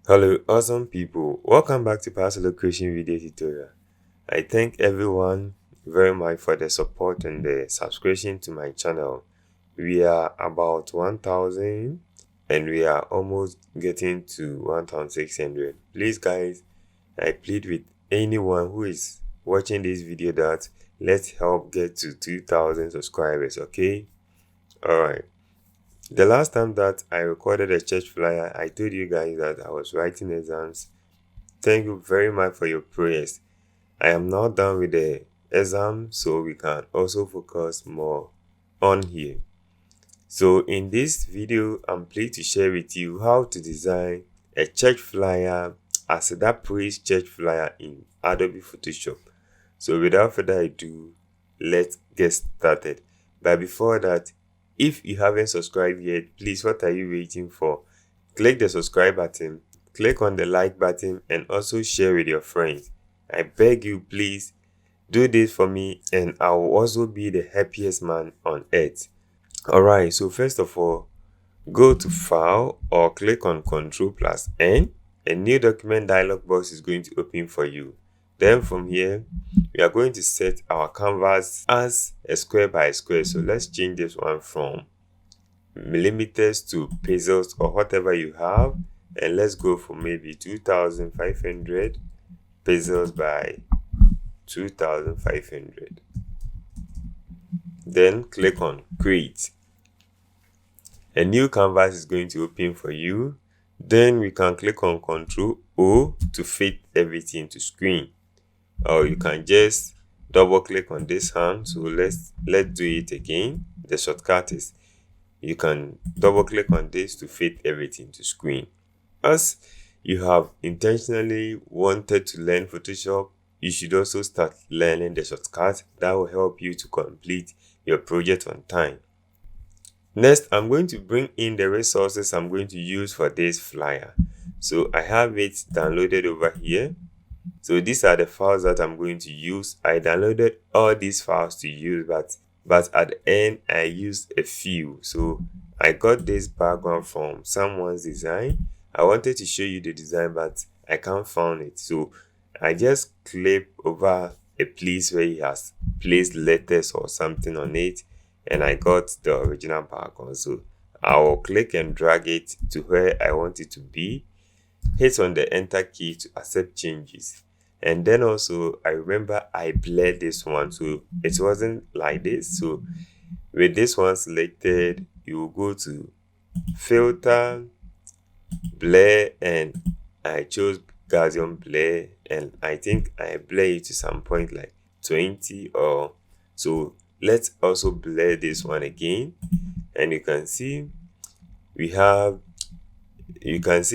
Hello awesome people, welcome back to Paasolo creation video tutorial. I thank everyone very much for the support and the subscription to my channel. We are about 1000 and we are almost getting to 1600. Please guys, I plead with anyone who is watching this video that let's help get to 2000 subscribers. Okay, all right. The last time that I recorded a church flyer, I told you guys that I was writing exams. Thank you very much for your prayers. I am now done with the exam, so we can also focus more on here. So in this video, I'm pleased to share with you how to design a church flyer, Aseda Praise church flyer in Adobe Photoshop. So without further ado, let's get started. But before that, if you haven't subscribed yet, please, what are you waiting for? Click the subscribe button, click on the like button, and also share with your friends. I beg you, please do this for me, and I will also be the happiest man on earth. Alright, so first of all, go to File or click on Ctrl+N. A new document dialog box is going to open for you. Then from here, we are going to set our canvas as a square by square. So let's change this one from millimeters to pixels or whatever you have, and let's go for maybe 2500 pixels by 2500. Then click on Create. A new canvas is going to open for you. Then we can click on Ctrl O to fit everything to screen, or you can just double click on this hand. So let's do it again. The shortcut is you can double click on this to fit everything to screen. As you have intentionally wanted to learn Photoshop, you should also start learning the shortcut that will help you to complete your project on time. Next, I'm going to bring in the resources I'm going to use for this flyer. So I have it downloaded over here. So these are the files that I'm going to use. I downloaded all these files to use, but at the end I used a few. So I got this background from someone's design. I wanted to show you the design, but I can't find it. So I just clip over a place where he has placed letters or something on it, and I got the original background. So I will click and drag it to where I want it to be. Hit on the enter key to accept changes. And then also I remember I blurred this one, so it wasn't like this. So with this one selected, you will go to filter, blur, and I chose Gaussian blur, and I think I blur it to some point like 20 or so. Let's also blur this one again, and you can see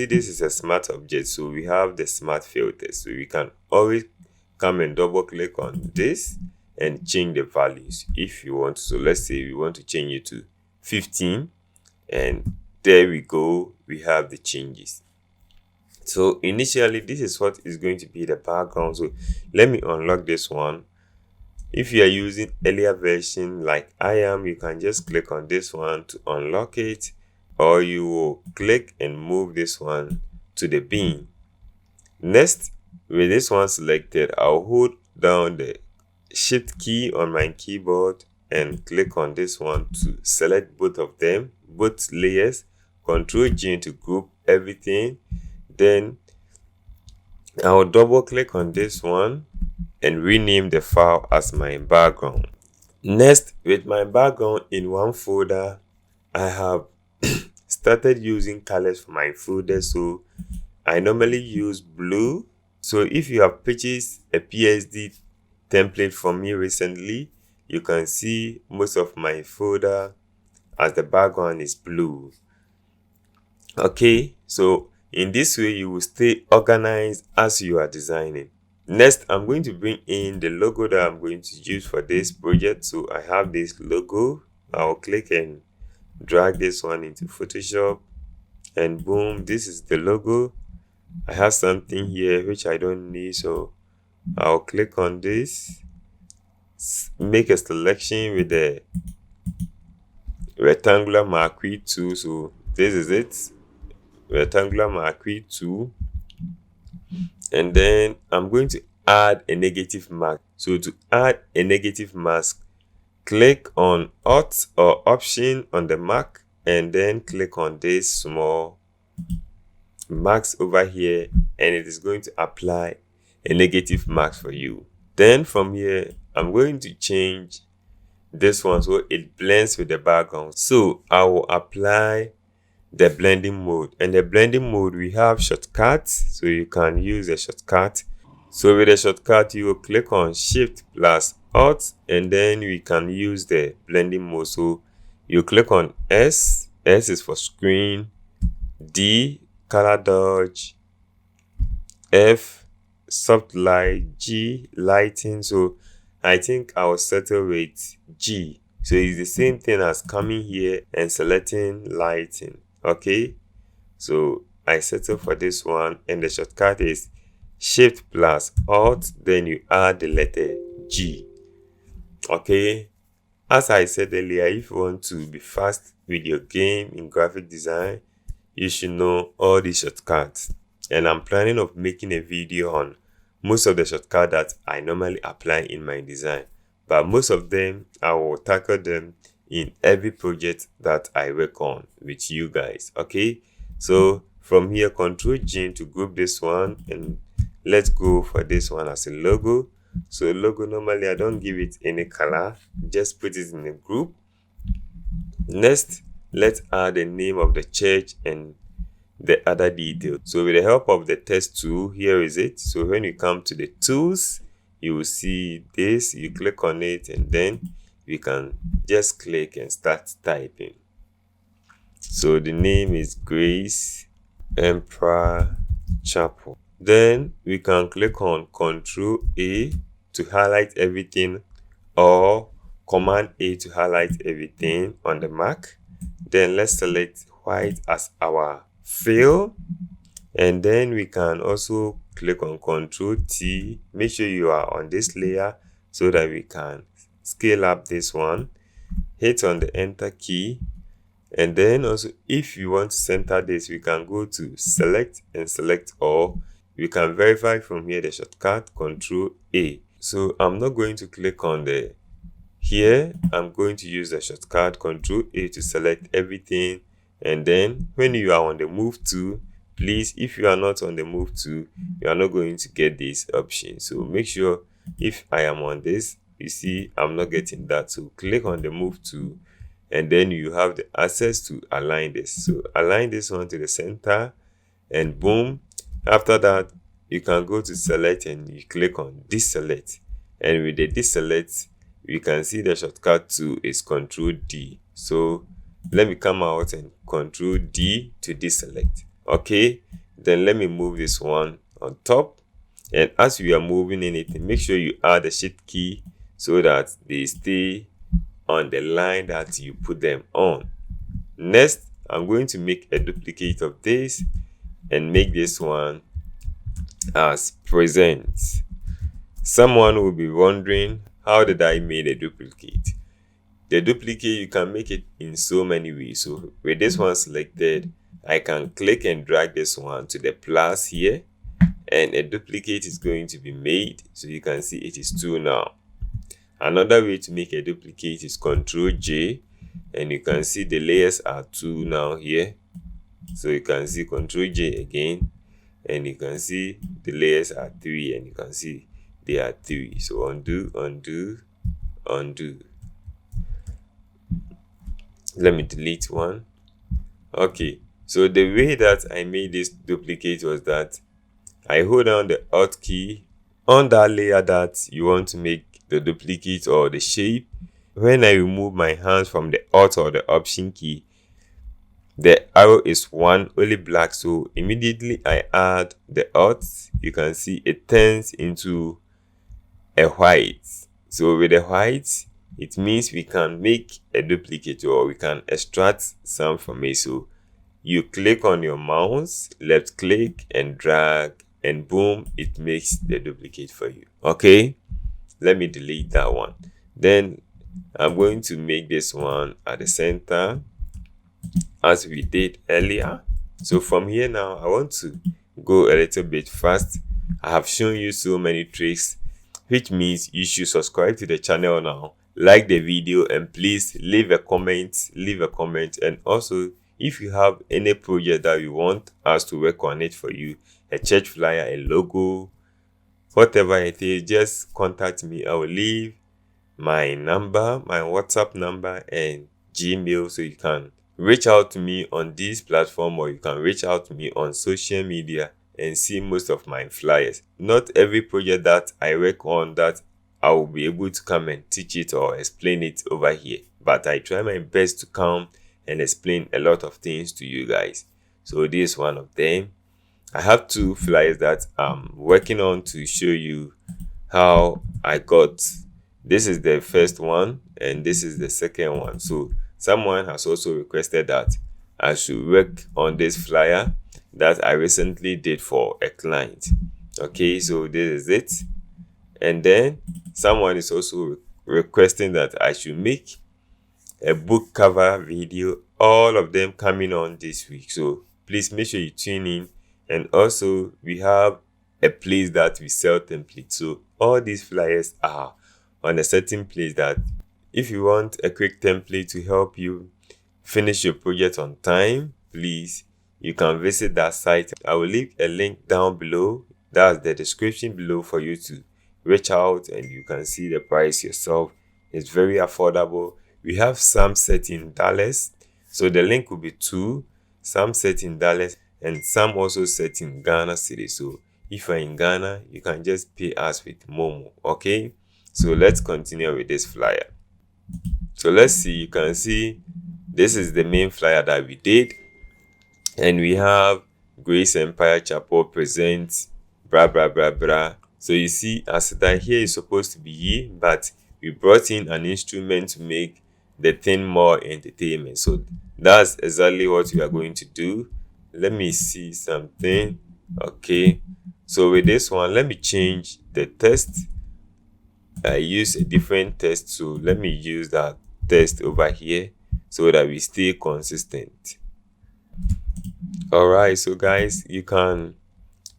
this is a smart object, so we have the smart filters. So we can always come and double click on this and change the values if you want to. So let's say we want to change it to 15, and there we go, we have the changes. So initially this is what is going to be the background. So let me unlock this one. If you are using earlier version like I am, you can just click on this one to unlock it, or you will click and move this one to the bin. Next, with this one selected, I'll hold down the shift key on my keyboard and click on this one to select both of them, both layers. Ctrl G to group everything. Then I'll double click on this one and rename the file as my background. Next, with my background in one folder, I have started using colors for my folder. So I normally use blue. So if you have purchased a PSD template from me recently, you can see most of my folder as the background is blue. Okay, so in this way you will stay organized as you are designing. Next, I'm going to bring in the logo that I'm going to use for this project. So I have this logo. I'll click and drag this one into Photoshop, and boom, this is the logo. I have something here which I don't need, so I'll click on this, make a selection with the rectangular marquee tool. So this is it. rectangular marquee tool, and then I'm going to add a negative mask. So to add a negative mask, click on Alt or Option on the mark, and then click on this small mask over here, and it is going to apply a negative mask for you. Then from here, I'm going to change this one so it blends with the background. So I will apply the blending mode, and the blending mode, we have shortcuts, so you can use a shortcut. So with the shortcut, you will click on Shift plus Alt, and then we can use the blending mode. So you click on S is for screen, D color dodge, F soft light, G lighting. So I think I will settle with G. So it's the same thing as coming here and selecting lighting. Okay, so I settle for this one, and the shortcut is Shift plus Alt, then you add the letter G. Okay, as I said earlier, if you want to be fast with your game in graphic design, you should know all these shortcuts. And I'm planning of making a video on most of the shortcuts that I normally apply in my design, but most of them I will tackle them in every project that I work on with you guys. Okay, so from here, Control G to group this one, and let's go for this one as a logo. So logo, normally I don't give it any color, just put it in a group. Next, let's add the name of the church and the other details. So with the help of the text tool, here is it. So when you come to the tools, you will see this. You click on it, and then you can just click and start typing. So the name is Grace Emperor Chapel. Then we can click on Control A to highlight everything, or Command A to highlight everything on the Mac. Then let's select white as our fill, and then we can also click on Control T. Make sure you are on this layer so that we can scale up this one. Hit on the Enter key, and then also if you want to center this, we can go to Select and select all. We can verify from here the shortcut Control A. So I'm not going to click on the here. I'm going to use the shortcut Control A to select everything. And then when you are on the move tool, please, if you are not on the move tool, you are not going to get this option. So make sure if I am on this, you see I'm not getting that. So click on the move tool, and then you have the access to align this. So align this one to the center, and boom. After that, you can go to select and you click on deselect. And with the deselect, you can see the shortcut tool is Control D. So let me come out and Control D to deselect. Okay, then let me move this one on top. And as we are moving anything, make sure you add the Shift key so that they stay on the line that you put them on. Next, I'm going to make a duplicate of this and make this one as present. Someone will be wondering, how did I make a duplicate? The duplicate, you can make it in so many ways. So with this one selected, I can click and drag this one to the plus here, and a duplicate is going to be made. So you can see it is 2 now. Another way to make a duplicate is Control J, and you can see the layers are 2 now here. So you can see Control J again, and you can see the layers are 3, and you can see they are 3. So undo, undo, undo. Let me delete one. Okay, so the way that I made this duplicate was that I hold down the Alt key on that layer that you want to make the duplicate or the shape. When I remove my hands from the Alt or the Option key, the arrow is one, only black. So immediately I add the Alt, you can see it turns into a white. So with the white, it means we can make a duplicate, or we can extract some from it. So you click on your mouse, left click and drag, and boom, it makes the duplicate for you. Okay, let me delete that one. Then I'm going to make this one at the center as we did earlier. So from here now, I want to go a little bit fast. I have shown you so many tricks, which means you should subscribe to the channel now, like the video, and please leave a comment. And also, if you have any project that you want us to work on it for you, a church flyer, a logo, whatever it is, just contact me. I will leave my number, my WhatsApp number, and Gmail, so you can reach out to me on this platform, or you can reach out to me on social media and see most of my flyers. Not every project that I work on that I will be able to come and teach it or explain it over here, but I try my best to come and explain a lot of things to you guys. So this is one of them. I have 2 flyers that I'm working on to show you how I got. This is the first one and this is the second one. So someone has also requested that I should work on this flyer that I recently did for a client. Okay, so this is it. And then someone is also requesting that I should make a book cover video, all of them coming on this week. So please make sure you tune in. And also we have a place that we sell templates. So all these flyers are on a certain place that if you want a quick template to help you finish your project on time, please, you can visit that site. I will leave a link down below. That's the description below for you to reach out and you can see the price yourself. It's very affordable. We have some set in Dallas, so the link will be 2, some set in Dallas and some also set in Ghana City. So if you're in Ghana, you can just pay us with Momo. Okay, so let's continue with this flyer. So let's see, you can see this is the main flyer that we did, and we have Grace Empire Chapel presents blah blah blah blah. So you see, Aseda here is supposed to be ye, but we brought in an instrument to make the thing more entertainment. So that's exactly what we are going to do. Let me see something. Okay, so with this one, let me change the text. I use a different text, so let me use that text over here so that we stay consistent. All right, so guys, you can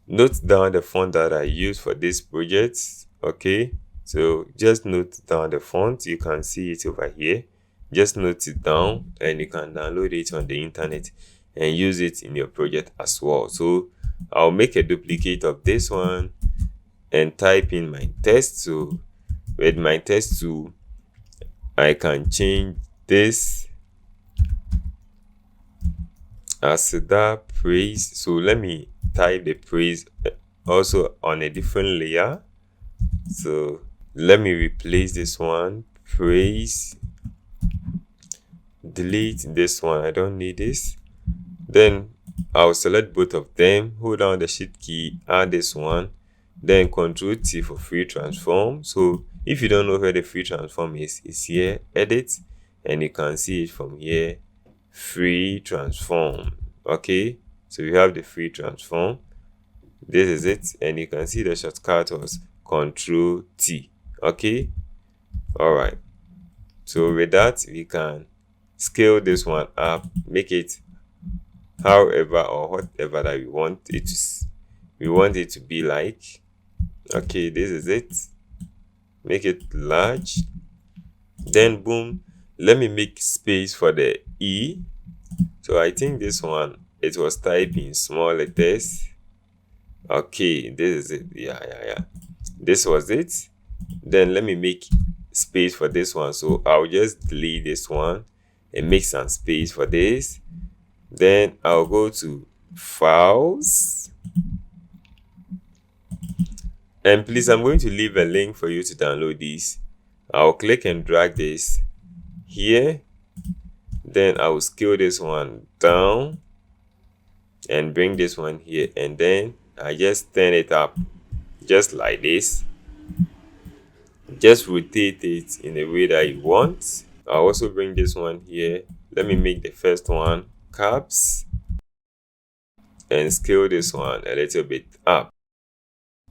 note down the font that I use for this project. Okay, so just note down the font. You can see it over here. Just note it down and you can download it on the internet and use it in your project as well. So I'll make a duplicate of this one and type in my text. So with my text tool, I can change this Aseda Praise. So let me type the praise also on a different layer. So let me replace this one, praise, delete this one, I don't need this. Then I'll select both of them, hold down the shift key, add this one, then Ctrl T for free transform. So if you don't know where the free transform is, it's here, edit, and you can see it from here, free transform. Okay, so you have the free transform. This is it, and you can see the shortcut was Ctrl T. Okay, all right, so with that we can scale this one up, make it however or whatever that we want it to be like. Okay, this is it, make it large, then boom, let me make space for the E. So I think this one, it was typed in small letters. Okay, this is it. Yeah, this was it. Then let me make space for this one, so I'll just delete this one and make some space for this. Then I'll go to files, and please, I'm going to leave a link for you to download this. I'll click and drag this here, then I will scale this one down and bring this one here, and then I just turn it up just like this. Just rotate it in the way that you want. I'll also bring this one here. Let me make the first one caps and scale this one a little bit up.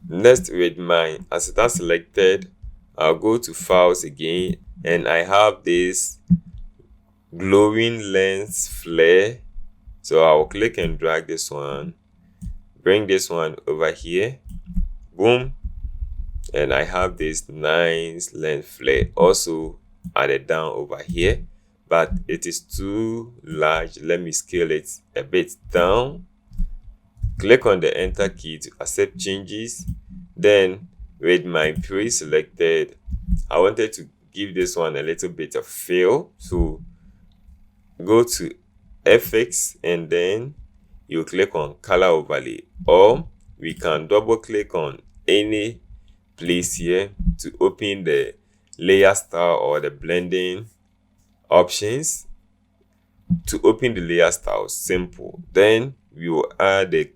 Next, with my Aseda selected, I'll go to files again, and I have this glowing lens flare. So I'll click and drag this one, bring this one over here, boom, and I have this nice lens flare also added down over here, but it is too large. Let me scale it a bit down. Click on the enter key to accept changes. Then with my pre-selected, I wanted to give this one a little bit of feel, so go to FX and then you click on color overlay, or we can double click on any place here to open the layer style or the blending options. To open the layer style, simple. Then we will add the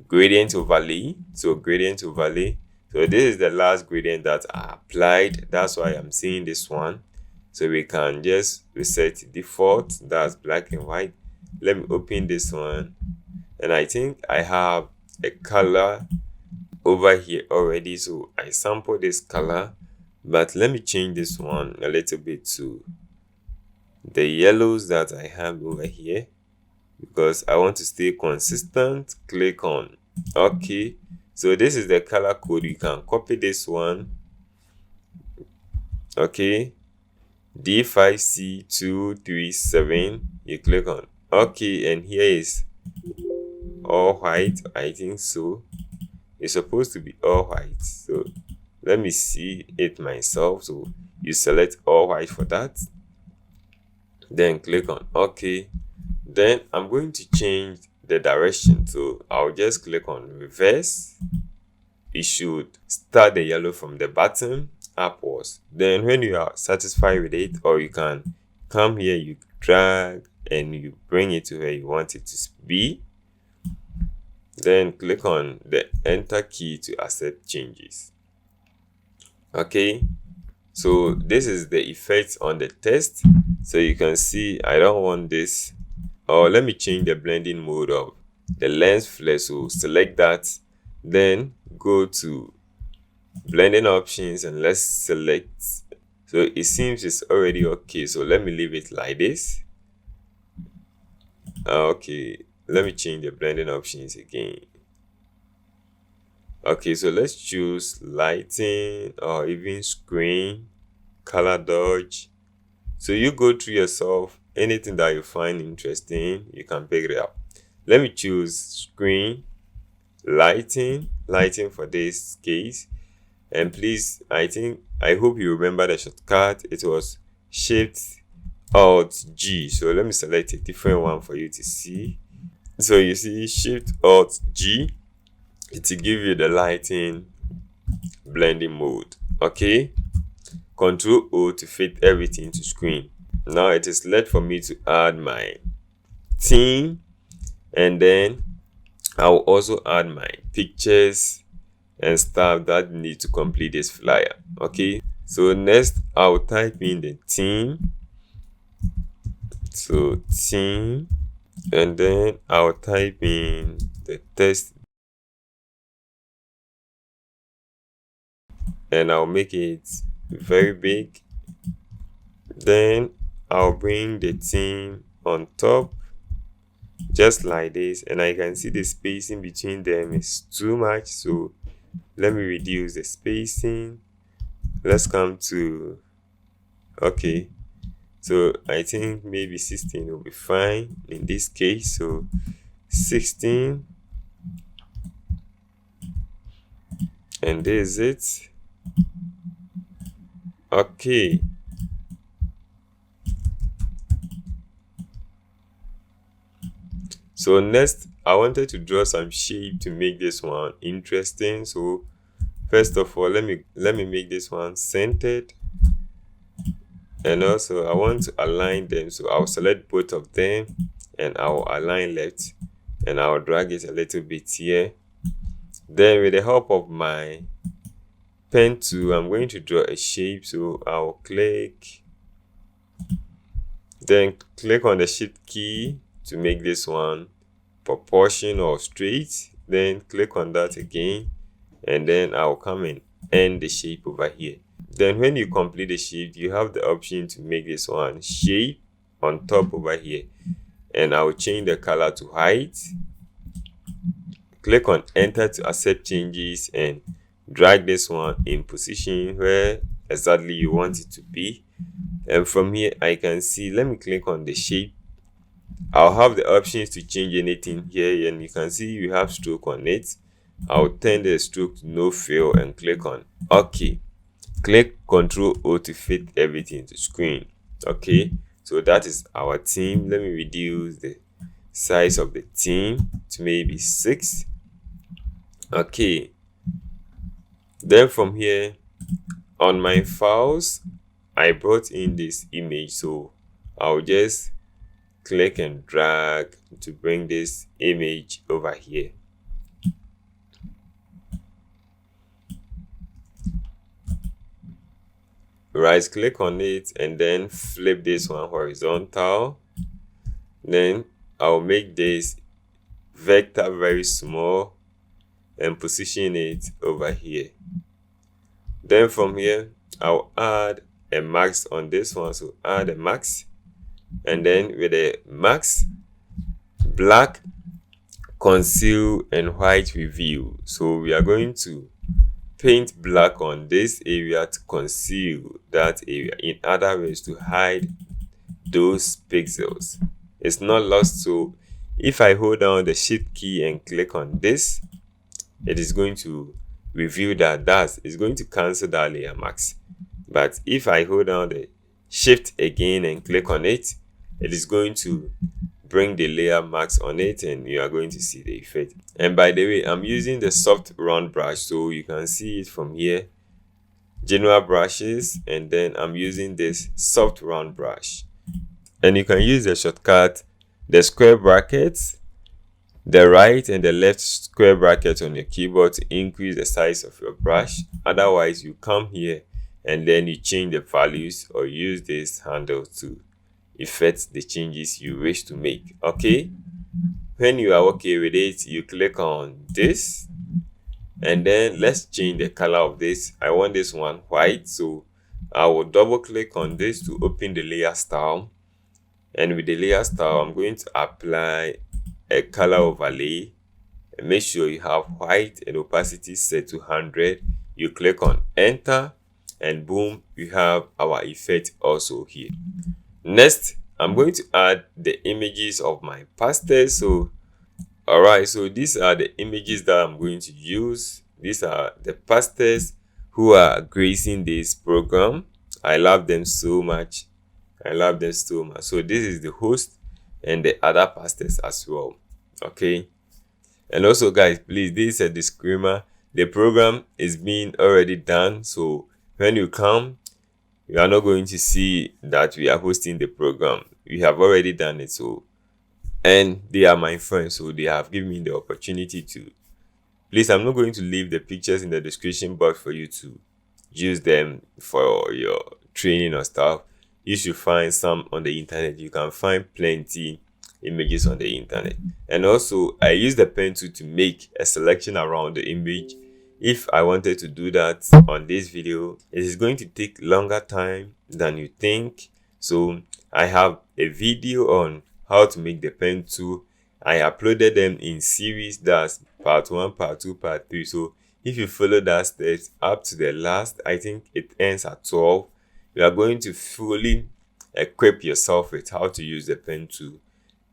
gradient overlay. So gradient overlay, so this is the last gradient that I applied, that's why I'm seeing this one. So we can just reset default, that's black and white. Let me open this one, and I think I have a color over here already, so I sample this color, but let me change this one a little bit to the yellows that I have over here, because I want to stay consistent. Click on OK. So this is the color code. You can copy this one, okay, D5C237. You click on OK, and here is all white. I think so. It's supposed to be all white, so let me see it myself. So you select all white for that, then click on OK. Then I'm going to change the direction, so I'll just click on reverse. It should start the yellow from the bottom upwards. Then when you are satisfied with it, or you can come here, you drag and you bring it to where you want it to be. Then click on the enter key to accept changes. Okay, so this is the effect on the text. So you can see I don't want this, or let me change the blending mode of the lens flare. So select that, then go to blending options and let's select. So it seems it's already okay, so let me leave it like this. Okay, let me change the blending options again. Okay, so let's choose lighting or even screen, color dodge. So you go through yourself, anything that you find interesting, you can pick it up. Let me choose screen, lighting for this case. And please, I hope you remember the shortcut. It was Shift Alt G. So let me select a different one for you to see. So you see Shift Alt G, it will give you the lighting blending mode. Okay, Control O to fit everything to screen. Now it is left for me to add my theme, and then I will also add my pictures and stuff that need to complete this flyer. Okay, so next I'll type in the theme. So theme, and then I'll type in the text, and I'll make it very big. Then I'll bring the theme on top just like this, and I can see the spacing between them is too much, so let me reduce the spacing. Let's come to, okay, so I think maybe 16 will be fine in this case. So 16, and this is it. Okay, so next I wanted to draw some shape to make this one interesting. So first of all, let me make this one centered, and also I want to align them. So I'll select both of them and I'll align left, and I'll drag it a little bit here. Then with the help of my pen tool, I'm going to draw a shape. So I'll click, then click on the shift key to make this one proportion or straight. Then click on that again, and then I'll come and end the shape over here. Then when you complete the shape, you have the option to make this one shape on top over here, and I'll change the color to white. Click on enter to accept changes and drag this one in position where exactly you want it to be. And from here I can see, let me click on the shape. I'll have the options to change anything here, and you can see you have stroke on it. I'll turn the stroke to no fill and click on OK. Click Ctrl O to fit everything to screen. Okay, so that is our theme. Let me reduce the size of the theme to maybe 6. Okay, then from here on my files I brought in this image, so I'll just click and drag to bring this image over here. Right click on it and then flip this one horizontal. Then I'll make this vector very small and position it over here. Then from here I'll add a mask on this one, so add a mask, and then with a mask, black, conceal, and white reveal. So we are going to paint black on this area to conceal that area, in other words to hide those pixels. It's not lost, so if I hold down the shift key and click on this, it is going to reveal that it's going to cancel that layer mask. But if I hold down the shift again and click on it, it is going to bring the layer mask on it, and you are going to see the effect. And by the way, I'm using the soft round brush, so you can see it from here, general brushes, and then I'm using this soft round brush. And you can use the shortcut, the square brackets, the right and the left square bracket on your keyboard to increase the size of your brush. Otherwise, you come here and then you change the values, or use this handle to effect the changes you wish to make. Okay, when you are okay with it, you click on this, and then let's change the color of this. I want this one white, so I will double click on this to open the layer style, and with the layer style I'm going to apply a color overlay, and make sure you have white and opacity set to 100. You click on enter, and boom, we have our effect also here. Next, I'm going to add the images of my pastels. So alright, so these are the images that I'm going to use. These are the pastels who are gracing this program. I love them so much. So this is the host and the other pastels as well. Okay, and also guys, please, this is a disclaimer. The program is being already done, so when you come, you are not going to see that we are hosting the program. We have already done it, so, and they are my friends, so they have given me the opportunity to. Please, I'm not going to leave the pictures in the description box for you to use them for your training or stuff. You should find some on the internet. You can find plenty images on the internet. And also, I use the pen tool to make a selection around the image. If I wanted to do that on this video, it is going to take longer time than you think. So I have a video on how to make the pen tool. I uploaded them in series, that's part 1, part 2, part 3. So if you follow that steps up to the last, I think it ends at 12. You are going to fully equip yourself with how to use the pen tool.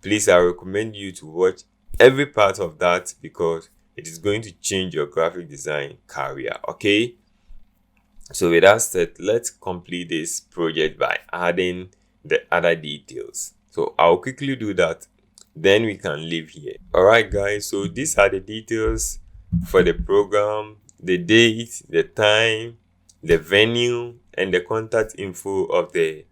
Please, I recommend you to watch every part of that, because it is going to change your graphic design career. Okay, so with that said, let's complete this project by adding the other details. So I'll quickly do that, then we can leave here. Alright guys, so these are the details for the program: the date, the time, the venue, and the contact info of the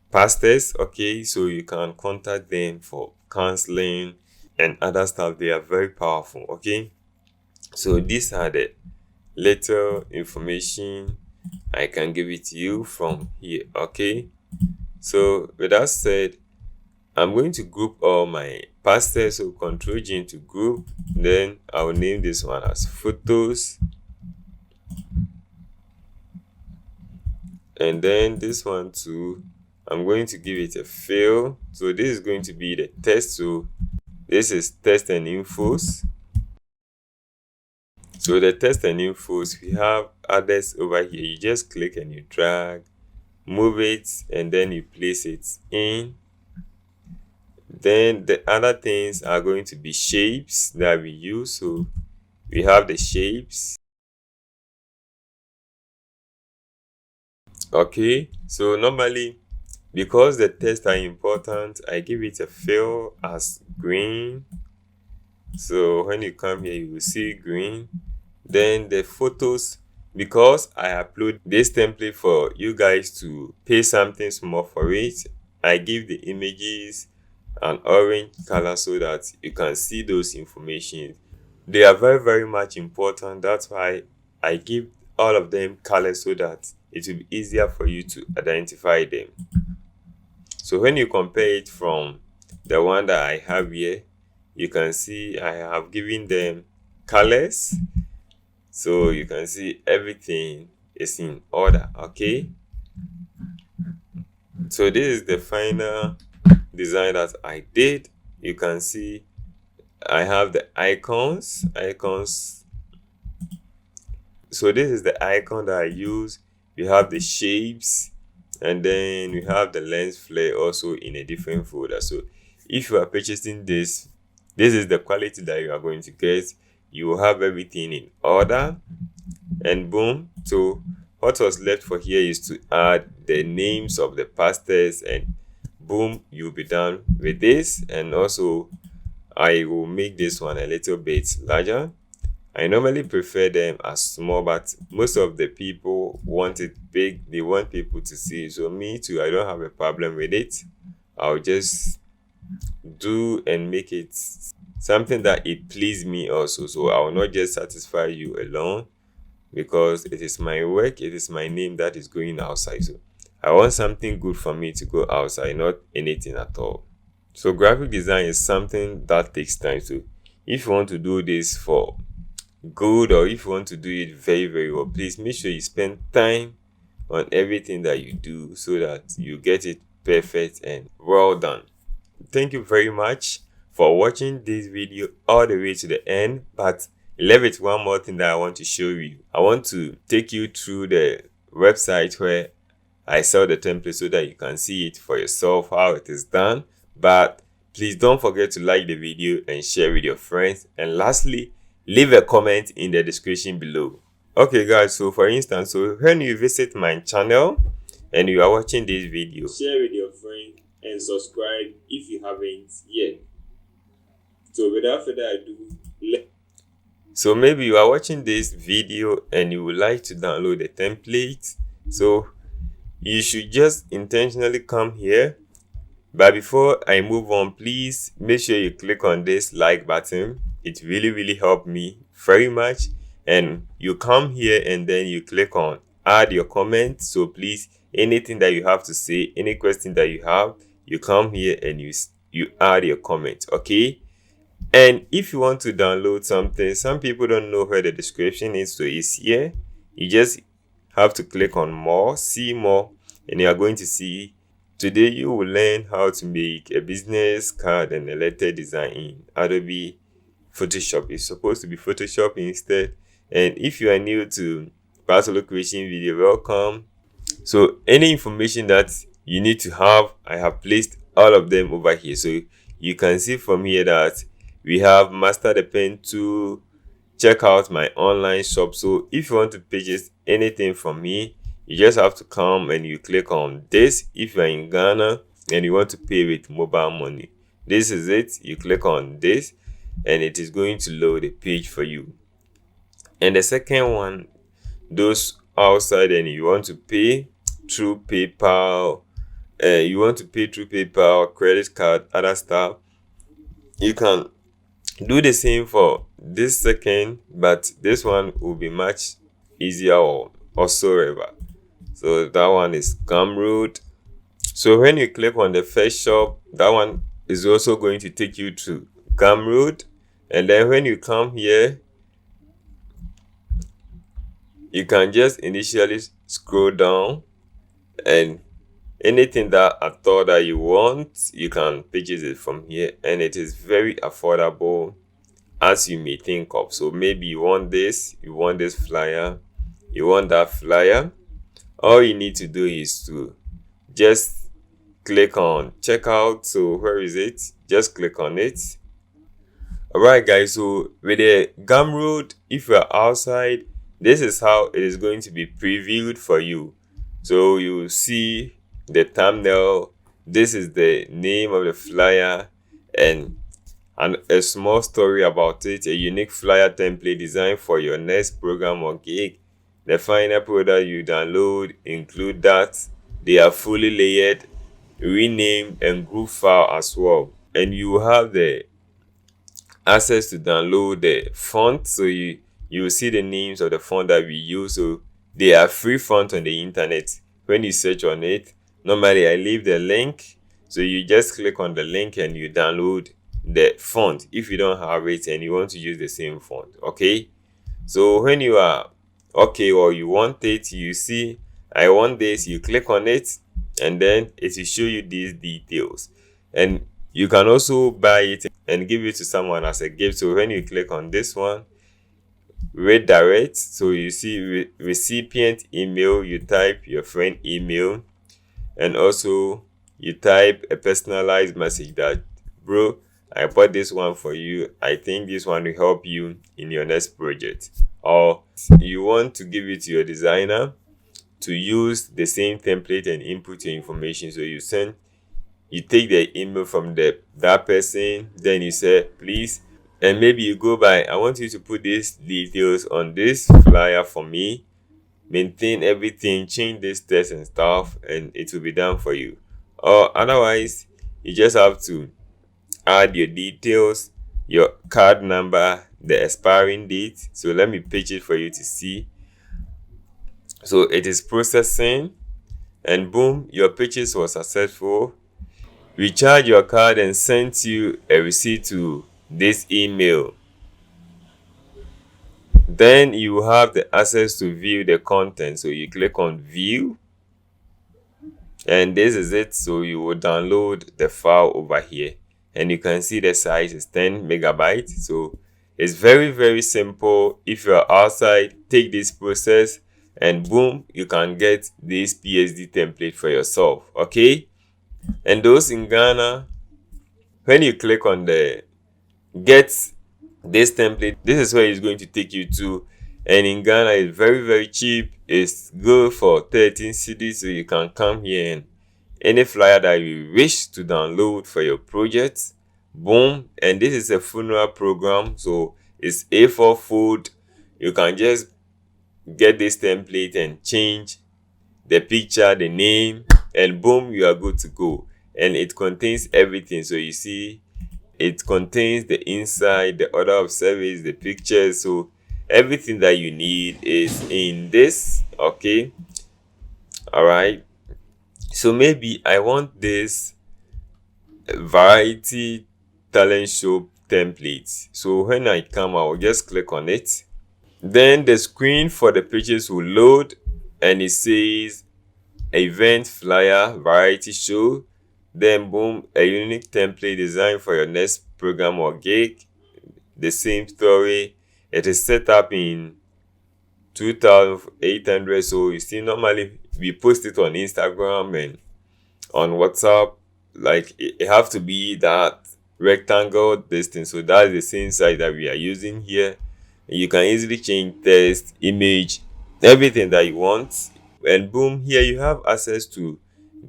pastors. Okay, so you can contact them for counseling and other stuff. They are very powerful. Okay, so these are the little information I can give it to you from here. Okay, so with that said, I'm going to group all my pastors. So Ctrl G to group, then I'll name this one as photos, and then this one too I'm going to give it a fill. So this is going to be the text. So this is text and infos. So the text and infos, we have others over here. You just click and you drag, move it, and then you place it in. Then the other things are going to be shapes that we use. So we have the shapes. Okay, so normally, because the text are important, I give it a fill as green. So when you come here, you will see green. Then the photos, because I upload this template for you guys to pay something small for it, I give the images an orange color so that you can see those information. They are very, very much important. That's why I give all of them colors so that it will be easier for you to identify them. So when you compare it from the one that I have here, you can see I have given them colors. So you can see everything is in order. Okay. So this is the final design that I did. You can see I have the icons. So this is the icon that I use. We have the shapes, and then we have the lens flare also in a different folder. So if you are purchasing this is the quality that you are going to get. You will have everything in order, and boom. So what was left for here is to add the names of the pastors, and boom, you'll be done with this. And also I will make this one a little bit larger. I normally prefer them as small, but most of the people want it big. They want people to see. So me too, I don't have a problem with it. I'll just do and make it something that it please me also. So I will not just satisfy you alone, because it is my work, it is my name that is going outside. So I want something good for me to go outside, not anything at all. So graphic design is something that takes time. So if you want to do this for good, or if you want to do it very, very well, please make sure you spend time on everything that you do so that you get it perfect and well done. Thank you very much for watching this video all the way to the end. But left with one more thing that I want to show you. I want to take you through the website where I sell the template so that you can see it for yourself how it is done. But please don't forget to like the video and share with your friends. And lastly, leave a comment in the description below. Okay guys, so for instance, so when you visit my channel and you are watching this video, share with your friend and subscribe if you haven't yet. So without further ado, so maybe you are watching this video and you would like to download the template. So you should just intentionally come here. But before I move on, please make sure you click on this like button. It really helped me very much. And you come here and then you click on add your comment. So please, anything that you have to say, any question that you have, you come here and you add your comment. Okay. And if you want to download something, some people don't know where the description is, so it's here. You just have to click on more, see more, and you are going to see. Today you will learn how to make a business card and a letter design in Adobe Photoshop. It's supposed to be Photoshop instead. And if you are new to Paasolo creation video, welcome. So any information that you need to have, I have placed all of them over here. So you can see from here that we have master the pen tool. Check out my online shop. So if you want to purchase anything from me, you just have to come and you click on this. If you're in Ghana and you want to pay with mobile money, this is it. You click on this and it is going to load a page for you. And the second one, those outside and you want to pay through PayPal, credit card, other stuff, you can do the same for this second, but this one will be much easier or whatsoever. So that one is Gumroad. So when you click on the first shop, that one is also going to take you to Gumroad. And then when you come here, you can just initially scroll down and Anything that at all that you want, you can purchase it from here, and it is very affordable as you may think of. So maybe you want this flyer, you want that flyer. All you need to do is to just click on checkout. So where is it? Just click on it. Alright guys, so with the Gumroad, if you're outside, this is how it is going to be previewed for you. So you see the thumbnail, this is the name of the flyer, and a small story about it, a unique flyer template designed for your next program or gig. The final product you download include that. They are fully layered, renamed, and group file as well. And you have the access to download the font, so you will see the names of the font that we use. So they are free font on the internet. When you search on it, normally I leave the link, so you just click on the link and you download the font if you don't have it and you want to use the same font. Okay, so when you are okay or you want it, you see I want this, you click on it, and then it will show you these details. And you can also buy it and give it to someone as a gift. So when you click on this one, redirect, so you see recipient email, you type your friend email, and also you type a personalized message that, bro, I bought this one for you. I think this one will help you in your next project. Or you want to give it to your designer to use the same template and input your information. So you take the email from that person, then you say, please, and maybe you go by, I want you to put these details on this flyer for me, maintain everything, change this text and stuff, and it will be done for you. Or otherwise, you just have to add your details, your card number, the expiring date. So let me page it for you to see. So it is processing, and boom, your purchase was successful. We charge your card and sent you a receipt to this email. Then you have the access to view the content. So you click on view, and this is it. So you will download the file over here, and you can see the size is 10 megabytes. So it's very, very simple. If you're outside, take this process and boom, you can get this PSD template for yourself. Okay, and those in Ghana, when you click on the get this template, this is where it's going to take you to. And in Ghana, it's very, very cheap. It's good for 13 cities, so you can come here and any flyer that you wish to download for your project, boom. And this is a funeral program, so it's A4 fold. You can just get this template and change the picture, the name, and boom, you are good to go. And it contains everything. So you see, it contains the inside, the order of service, the pictures. So everything that you need is in this. Okay, all right. So maybe I want this variety talent show template. So when I come, I will just click on it. Then the screen for the pages will load, and it says event flyer variety show. Then boom, a unique template designed for your next program or gig. The same story. It is set up in 2800. So you see, normally we post it on Instagram and on Whatsup. Like it have to be that rectangle distance. So that's the same size that we are using here. You can easily change text, image, everything that you want. And boom, here you have access to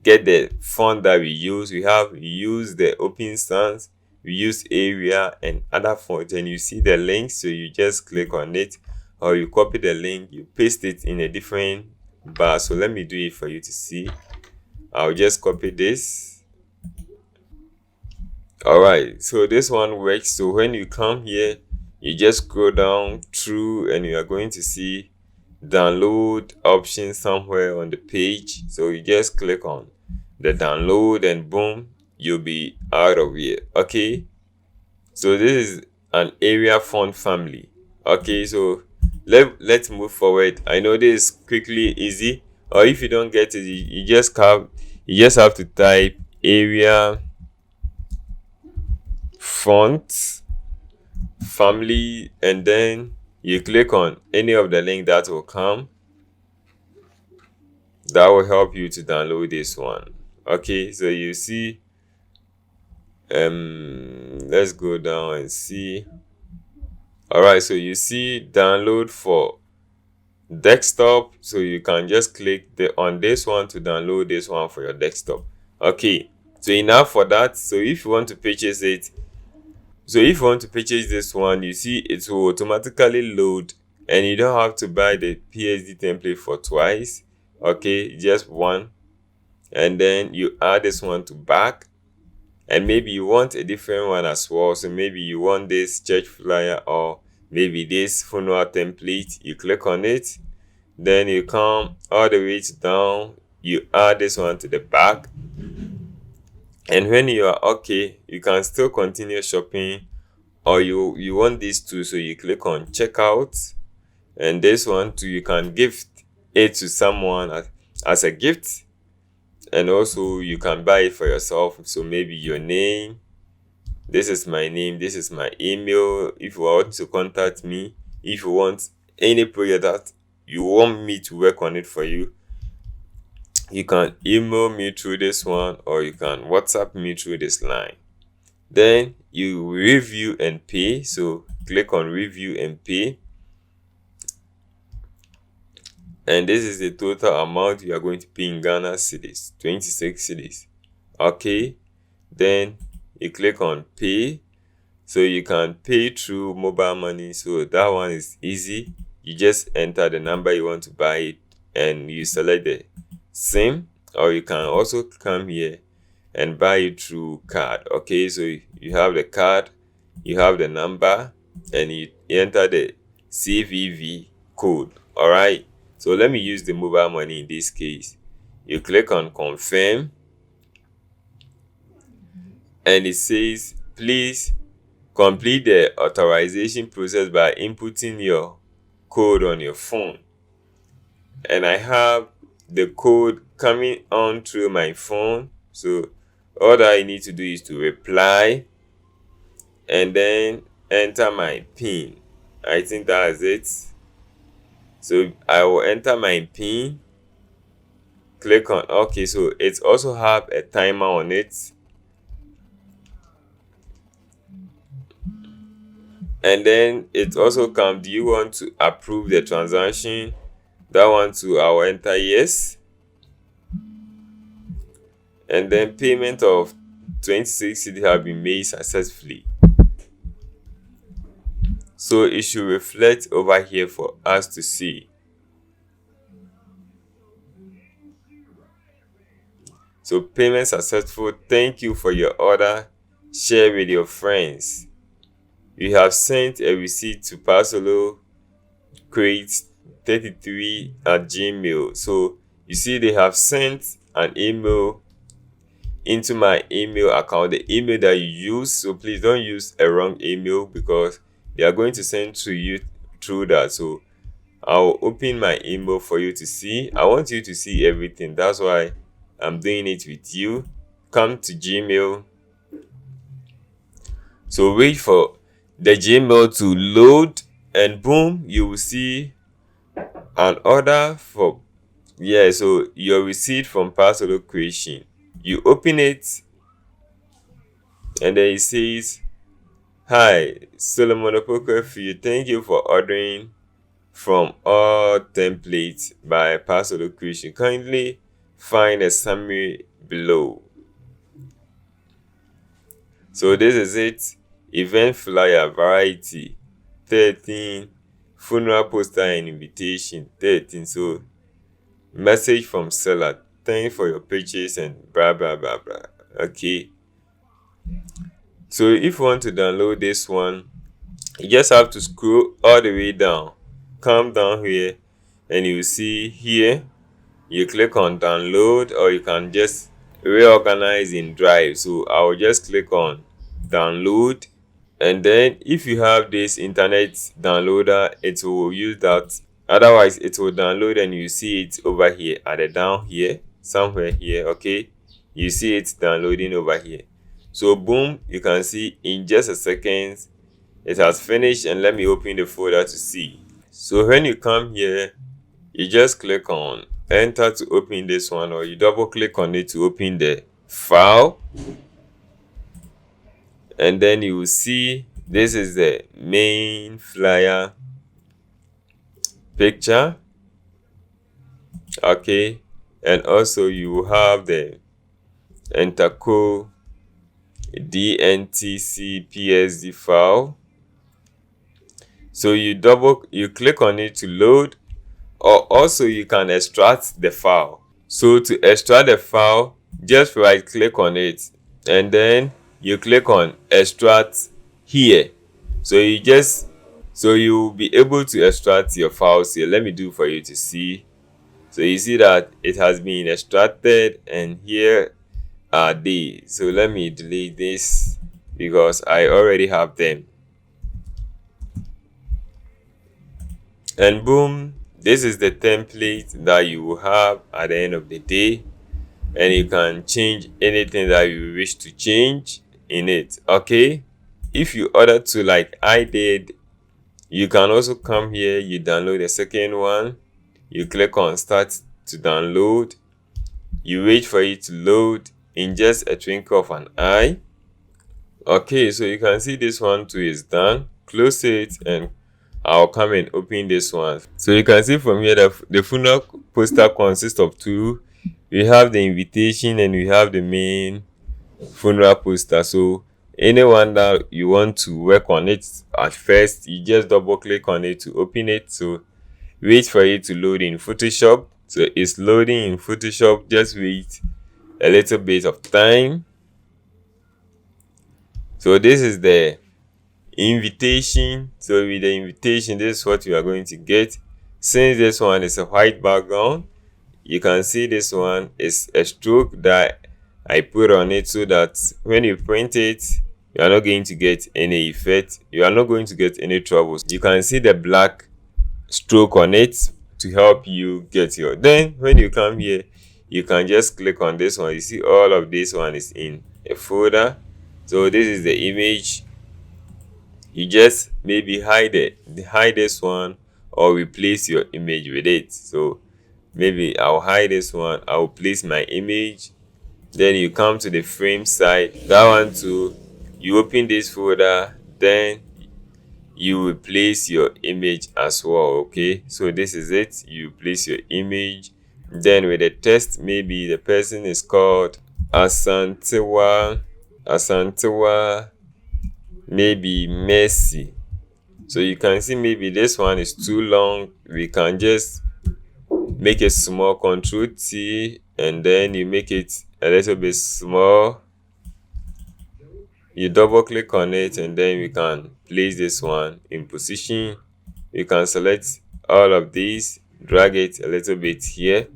get the font that we use. We use the Open Sans, we use Area and other fonts, and you see the link. So you just click on it, or you copy the link, you paste it in a different bar. So let me do it for you to see. I'll just copy this. All right, so this one works. So when you come here, you just scroll down through and you are going to see download option somewhere on the page. So you just click on the download and boom, you'll be out of here. Okay, so this is an area font family. Okay, so let's move forward. I know this is quickly easy, or if you don't get it, you just You just have to type area, font, family, and then you click on any of the link that will come. That will help you to download this one. Okay, so you see, let's go down and see. All right, so you see download for desktop, so you can just click on this one to download this one for your desktop. Okay, so enough for that. So if you want to purchase it, this one, you see it will automatically load, and you don't have to buy the PSD template for twice. Okay, just one, and then you add this one to back, and maybe you want a different one as well. So maybe you want this church flyer, or maybe this funeral template. You click on it, then you come all the way down, you add this one to the back, and when you are okay, you can still continue shopping, or you want these two, so you click on checkout, and this one too, you can gift it to someone as a gift, and also you can buy it for yourself. So maybe your name, this is my name, this is my email. If you want to contact me, if you want any project that you want me to work on it for you, you can email me through this one, or you can WhatsApp me through this line. Then you review and pay, so click on review and pay, and this is the total amount you are going to pay in Ghana cedis, 26 cedis. Okay, then you click on pay, so you can pay through mobile money. So that one is easy. You just enter the number you want to buy it, and you select the SIM, or you can also come here and buy it through card. Okay, so you have the card, you have the number, and you enter the CVV code. All right, so let me use the mobile money in this case. You click on confirm, and it says please complete the authorization process by inputting your code on your phone. And I have the code coming on through my phone, so all that I need to do is to reply and then enter my PIN. I think that's it. So I will enter my PIN, click on OK. So it also have a timer on it, and then it also comes, do you want to approve the transaction? That one too, I will enter yes, and then payment of 26 cedi have been made successfully. So it should reflect over here for us to see. So payment successful. Thank you for your order. Share with your friends. You have sent a receipt to paasolocreates33@gmail. So you see they have sent an email into my email account, the email that you use. So please don't use a wrong email, because they are going to send to you through that. So I'll open my email for you to see. I want you to see everything. That's why I'm doing it with you. Come to Gmail. So wait for the Gmail to load, and boom, you will see an order for, so your receipt from Paasolo Creation. You open it, and then it says, hi, Solomon Typography, thank you for ordering from all templates by Paasolo Creation. Kindly find a summary below. So this is it. Event flyer variety 13, funeral poster and invitation 13. So message from seller, thank you for your purchase and blah blah blah blah. Okay, so if you want to download this one, you just have to scroll all the way down, come down here, and you see here, you click on download, or you can just reorganize in Drive. So I will just click on download, and then if you have this internet downloader, it will use that. Otherwise it will download, and you see it over here at the down here, somewhere here. Okay, you see it downloading over here. So boom, you can see in just a second it has finished. And let me open the folder to see. So when you come here, you just click on enter to open this one, or you double click on it to open the file, and then you will see this is the main flyer picture. Okay, and also you have the Interco DNTC PSD file. So you click on it to load, or also you can extract the file. So to extract the file, just right click on it and then you click on extract here. So you'll be able to extract your files here. Let me do for you to see. So you see that it has been extracted, and here are they. So let me delete this because I already have them. And boom, this is the template that you will have at the end of the day, and you can change anything that you wish to change in it. Okay, if you order to, like I did, you can also come here, you download the second one, you click on start to download, you wait for it to load in just a twinkle of an eye. Okay, so you can see this one too is done. Close it and I'll come and open this one. So you can see from here that the funnel poster consists of two. We have the invitation and we have the main funeral poster. So anyone that you want to work on it at first, you just double click on it to open it. So wait for it to load in Photoshop. So it's loading in Photoshop. Just wait a little bit of time. So this is the invitation. So with the invitation, this is what you are going to get. Since this one is a white background, you can see this one is a stroke that I put on it so that when you print it, you are not going to get any effect. You are not going to get any troubles. You can see the black stroke on it to help you get your. Then when you come here, you can just click on this one. You see all of this one is in a folder. So this is the image. You just maybe hide this one, or replace your image with it. So maybe I'll hide this one, I'll place my image. Then you come to the frame side, that one too, you open this folder, then you will place your image as well. Okay, so this is it. You place your image, then with the text, maybe the person is called Asantewa, maybe Messi. So you can see maybe this one is too long. We can just make it small, Control T, and then you make it a little bit small. You double click on it, and then we can place this one in position. You can select all of these, drag it a little bit here.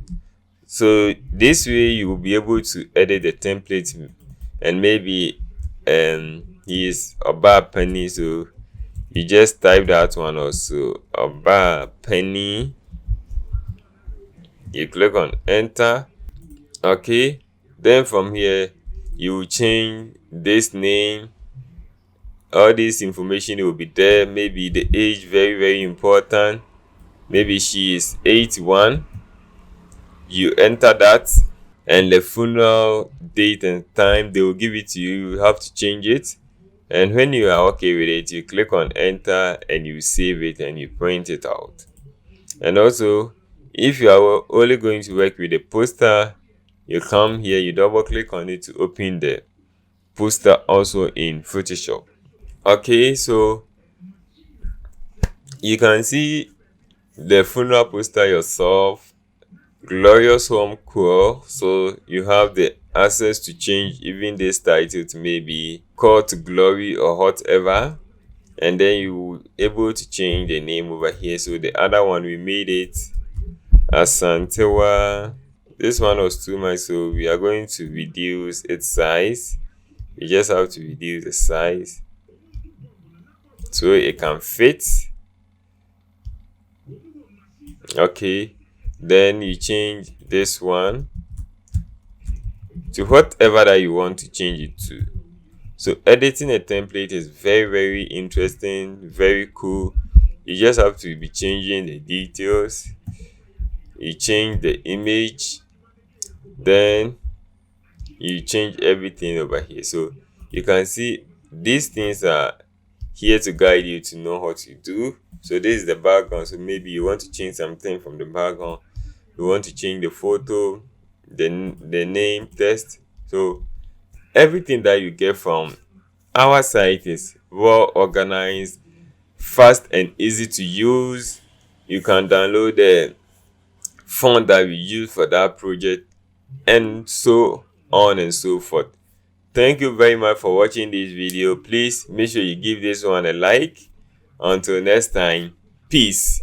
So this way you will be able to edit the template. And maybe he is Oba Penny, so you just type that one also, Oba Penny. You click on enter. Okay, then from here you will change this name. All this information will be there. Maybe the age, very very important. Maybe she is 81. You enter that, and the funeral date and time, they will give it to you. You have to change it, and when you are okay with it, you click on enter and you save it and you print it out. And also, if you are only going to work with the poster, you come here, you double click on it to open the poster also in Photoshop. Okay, so you can see the funeral poster yourself, Glorious Home Core. So you have the access to change even this title to maybe Call to Glory or whatever, and then you will able to change the name over here. So the other one, we made it Asantewa. This one was too much, so we are going to reduce its size. You just have to reduce the size so it can fit. Okay, then you change this one. to whatever that you want to change it to. So editing a template is very interesting, very cool. You just have to be changing the details. You change the image, then you change everything over here. So you can see these things are here to guide you to know what to do. So this is the background. So maybe you want to change something from the background. You want to change the photo, the name, text. So everything that you get from our site is well organized, fast and easy to use. You can download the font that we use for that project, and so on and so forth. Thank you very much for watching this video. Please make sure you give this one a like. Until next time, peace.